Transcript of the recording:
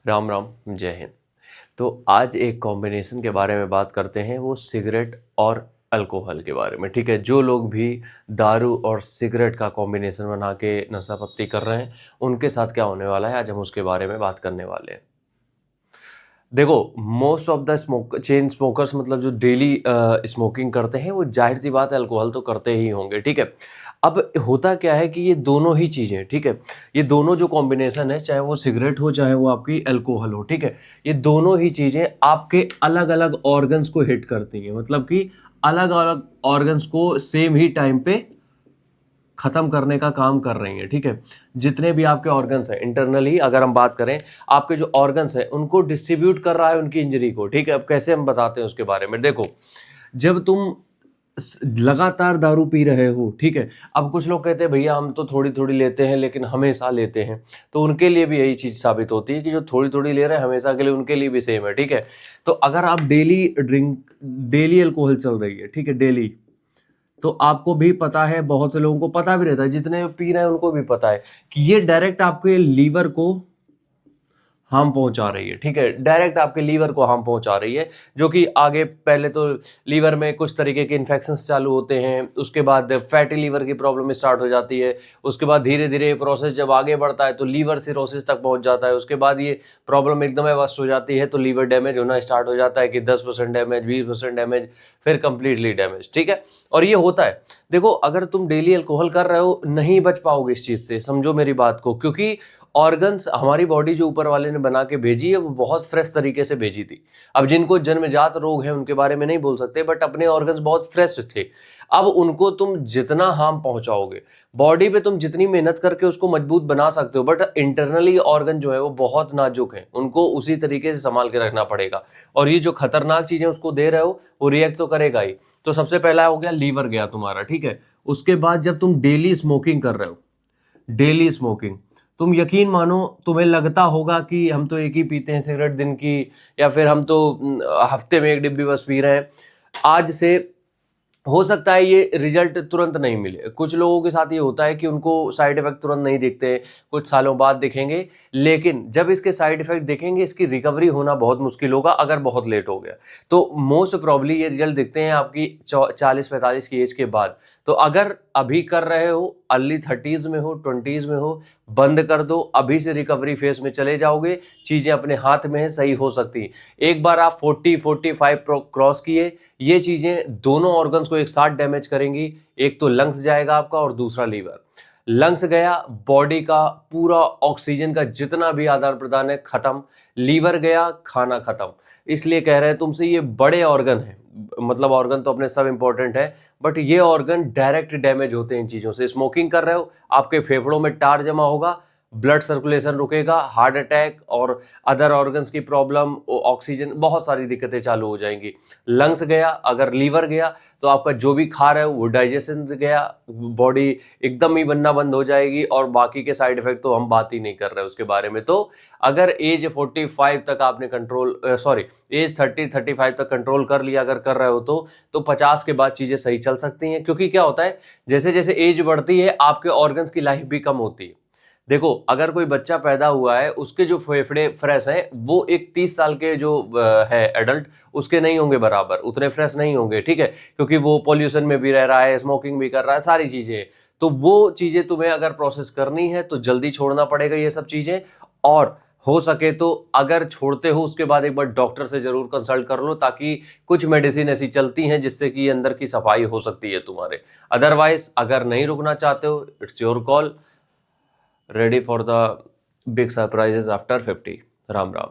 राम राम, जय हिंद। तो आज एक कॉम्बिनेशन के बारे में बात करते हैं, वो सिगरेट और अल्कोहल के बारे में। ठीक है, जो लोग भी दारू और सिगरेट का कॉम्बिनेशन बना के नशापत्ती कर रहे हैं, उनके साथ क्या होने वाला है, आज हम उसके बारे में बात करने वाले हैं। देखो, most of the chain smokers, मतलब जो डेली स्मोकिंग करते हैं, वो जाहिर सी बात है अल्कोहल तो करते ही होंगे। ठीक है, अब होता क्या है कि ये दोनों ही चीज़ें, ठीक है, ये दोनों जो कॉम्बिनेशन है, चाहे वो सिगरेट हो चाहे वो आपकी अल्कोहल हो, ठीक है, ये दोनों ही चीज़ें आपके अलग अलग ऑर्गन्स को हिट करती हैं। मतलब कि अलग अलग ऑर्गन्स को सेम ही टाइम पे खत्म करने का काम कर रही हैं। ठीक है, जितने भी आपके ऑर्गन्स हैं इंटरनली, अगर हम बात करें, आपके जो ऑर्गन्स हैं उनको डिस्ट्रीब्यूट कर रहा है उनकी इंजरी को। ठीक है, अब कैसे हम बताते हैं उसके बारे में। देखो, जब तुम लगातार दारू पी रहे हो, ठीक है, अब कुछ लोग कहते हैं भैया हम तो थोड़ी थोड़ी लेते हैं लेकिन हमेशा लेते हैं, तो उनके लिए भी यही चीज साबित होती है कि जो थोड़ी थोड़ी ले रहे हैं हमेशा के लिए, उनके लिए भी सेम है। ठीक है, तो अगर आप डेली अल्कोहल चल रही है, ठीक है, डेली, तो आपको भी पता है, बहुत से लोगों को पता भी रहता है, जितने पी रहे हैं उनको भी पता है कि ये डायरेक्ट आपके लीवर को हार्म पहुंचा रही है। ठीक है, डायरेक्ट आपके लीवर को हार्म पहुंचा रही है, जो कि आगे पहले तो लीवर में कुछ तरीके के इन्फेक्शंस चालू होते हैं, उसके बाद फैटी लीवर की प्रॉब्लम स्टार्ट हो जाती है, उसके बाद धीरे धीरे ये प्रोसेस जब आगे बढ़ता है तो लीवर सिरोसिस तक पहुंच जाता है, उसके बाद ये प्रॉब्लम एकदम वर्स्ट हो जाती है तो लीवर डैमेज होना स्टार्ट हो जाता है कि 10% डैमेज, 20% डैमेज, फिर कंप्लीटली डैमेज। ठीक है, और ये होता है। देखो, अगर तुम डेली अल्कोहल कर रहे हो, नहीं बच पाओगे इस चीज से, समझो मेरी बात को, क्योंकि ऑर्गन्स, हमारी बॉडी जो ऊपर वाले ने बना के भेजी है, वो बहुत फ्रेश तरीके से भेजी थी। अब जिनको जन्मजात रोग है उनके बारे में नहीं बोल सकते, बट अपने ऑर्गन्स बहुत फ्रेश थे। अब उनको तुम जितना हार्म पहुंचाओगे, बॉडी पे तुम जितनी मेहनत करके उसको मजबूत बना सकते हो, बट इंटरनली ऑर्गन जो है वो बहुत नाजुक है, उनको उसी तरीके से संभाल के रखना पड़ेगा। और ये जो खतरनाक चीजें उसको दे रहे हो, वो रिएक्ट तो करेगा ही। तो सबसे पहला हो गया लीवर गया तुम्हारा। ठीक है, उसके बाद जब तुम डेली स्मोकिंग कर रहे हो, डेली स्मोकिंग, तुम यकीन मानो, तुम्हें लगता होगा कि हम तो एक ही पीते हैं सिगरेट दिन की, या फिर हम तो हफ्ते में एक डिब्बी बस पी रहे हैं। आज से हो सकता है ये रिजल्ट तुरंत नहीं मिले, कुछ लोगों के साथ ये होता है कि उनको साइड इफेक्ट तुरंत नहीं दिखते, कुछ सालों बाद दिखेंगे, लेकिन जब इसके साइड इफेक्ट दिखेंगे, इसकी रिकवरी होना बहुत मुश्किल होगा अगर बहुत लेट हो गया। तो मोस्ट प्रॉब्ली ये रिजल्ट दिखते हैं आपकी 40-45 की एज के बाद। तो अगर अभी कर रहे हो, अर्ली 30s में हो, 20s में हो, बंद कर दो, अभी से रिकवरी फेज में चले जाओगे, चीजें अपने हाथ में है, सही हो सकती। एक बार आप 40-45 क्रॉस किए, ये चीजें दोनों ऑर्गन्स को एक साथ डैमेज करेंगी। एक तो लंग्स जाएगा आपका और दूसरा लीवर। लंग्स गया, बॉडी का पूरा ऑक्सीजन का जितना भी आदान प्रदान है खत्म। लीवर गया, खाना खत्म। इसलिए कह रहे हैं तुमसे, ये बड़े ऑर्गन है, मतलब ऑर्गन तो अपने सब इंपॉर्टेंट है, बट ये ऑर्गन डायरेक्ट डैमेज होते हैं इन चीजों से। स्मोकिंग कर रहे हो, आपके फेफड़ों में टार जमा होगा, ब्लड सर्कुलेशन रुकेगा, हार्ट अटैक और अदर ऑर्गन्स की प्रॉब्लम, ऑक्सीजन, बहुत सारी दिक्कतें चालू हो जाएंगी। लंग्स गया, अगर लीवर गया तो आपका जो भी खा रहे हो वो डाइजेशन गया, बॉडी एकदम ही बनना बंद हो जाएगी, और बाकी के साइड इफेक्ट तो हम बात ही नहीं कर रहे उसके बारे में। तो अगर एज 45 तक आपने कंट्रोल, सॉरी, एज 30-35 तक कंट्रोल कर लिया अगर कर रहे हो तो 50 के बाद चीजें सही चल सकती हैं। क्योंकि क्या होता है, जैसे जैसे एज बढ़ती है आपके ऑर्गन्स की लाइफ भी कम होती है। देखो, अगर कोई बच्चा पैदा हुआ है, उसके जो फेफड़े फ्रेश हैं, वो एक 30 साल के जो है एडल्ट, उसके नहीं होंगे बराबर, उतने फ्रेश नहीं होंगे। ठीक है, क्योंकि वो पॉल्यूशन में भी रह रहा है, स्मोकिंग भी कर रहा है, सारी चीजें। तो वो चीजें तुम्हें अगर प्रोसेस करनी है तो जल्दी छोड़ना पड़ेगा ये सब चीजें। और हो सके तो अगर छोड़ते हो, उसके बाद एक बार डॉक्टर से जरूर कंसल्ट कर लो, ताकि कुछ मेडिसिन ऐसी चलती हैं जिससे कि अंदर की सफाई हो सकती है तुम्हारे। अदरवाइज अगर नहीं रुकना चाहते हो, it's your call. Ready for the big surprises after 50. Ram Ram.